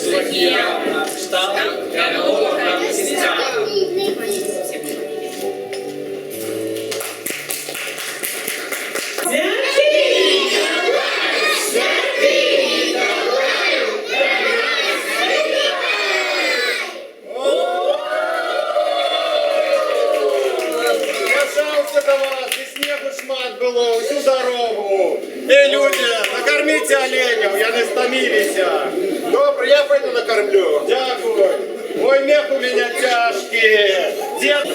Свахія, штаб, Янгола, місця. До вас, без снегу шмат было всю дорогу. Эй, люди, накормите оленів, я не стомилися. Добре, я пойду накормлю. Дякую. Ой, мех у меня тяжкий. Дед...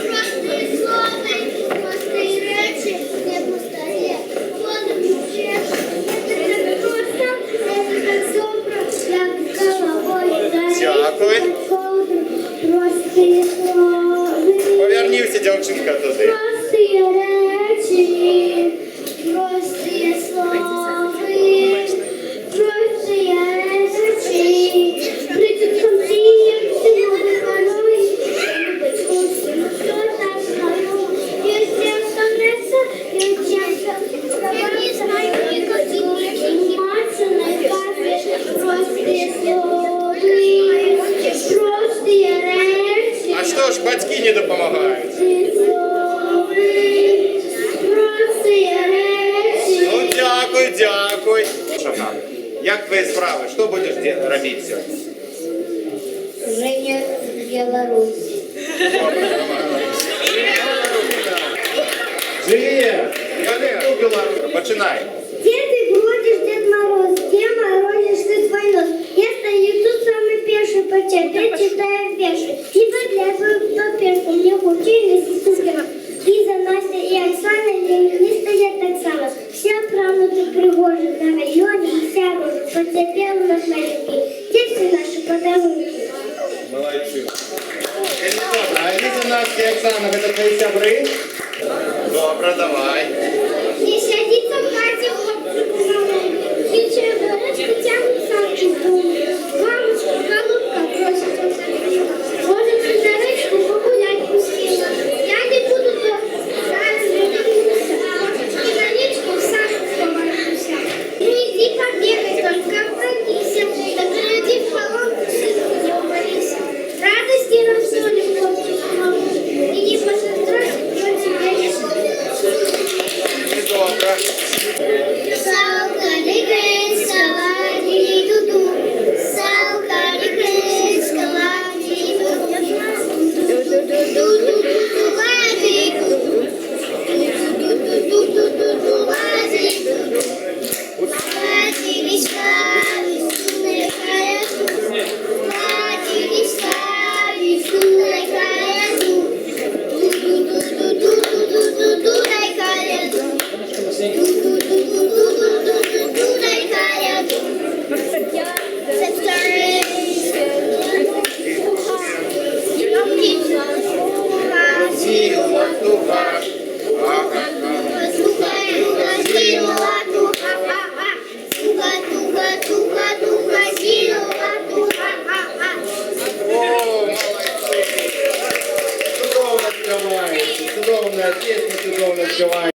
Дякую. Повернівся, дівчинка, туди. Простые речи, простые слова, простые речи. Придет ко мне, сегодня порой, что так скажу. Если останется, я не знаю, никаких заниматься на кафе. Простые слова, простые речи. А що ж, батьки не допомагають? Ну, дякую, дякую. Як твої справи? Що будеш робити сьогодні? Женя Беларусь. Живе! Я Білорусь. Починай. Где ты бродишь, Дед Мороз? Где морозишь ты свой нос? Я стою тут самый первый по тебе, читаю верши. И подляпаю по перку, мне учили сестра. Лиза, Настя и Оксана не стоят так само. Все правнуки пригожи на районе, и вся рожа потерпела на смайлики. Где все наши подарунки? Молодцы. А Лиза, Настя и Оксана, это твои сябры? Добре, давай. Не сядется в хате хлопчик самому. Дівчина горочка тягнет самки в дому. Мамочка, голубка просит у садила. Может, ты за речку погулять пустила. Я не буду дома. Зараз вернуся. И на речку в сад поварюся. Ну иди побегай, только пробейся. Да природи в колонку, сыну не уборися. Радости рассолим хлопчик маму. Иди посмотрись, что тебе есть. Добре. Салка легенького, ди-ду-ду. Салка легенького, ди-ду-ду. Ду-ду-ду-ду-ду-ду, лади-ду. Ду-ду-ду-ду-ду-ду, лади-ду. Лади-листа, весёлая каяду. Лади-листа, весёлая каяду. Ду-ду-ду-ду-ду-ду-ду-ду, дай каяду. О, молодцы. Чудовно співаєте. Чудовна пісня, чудовно співаєте.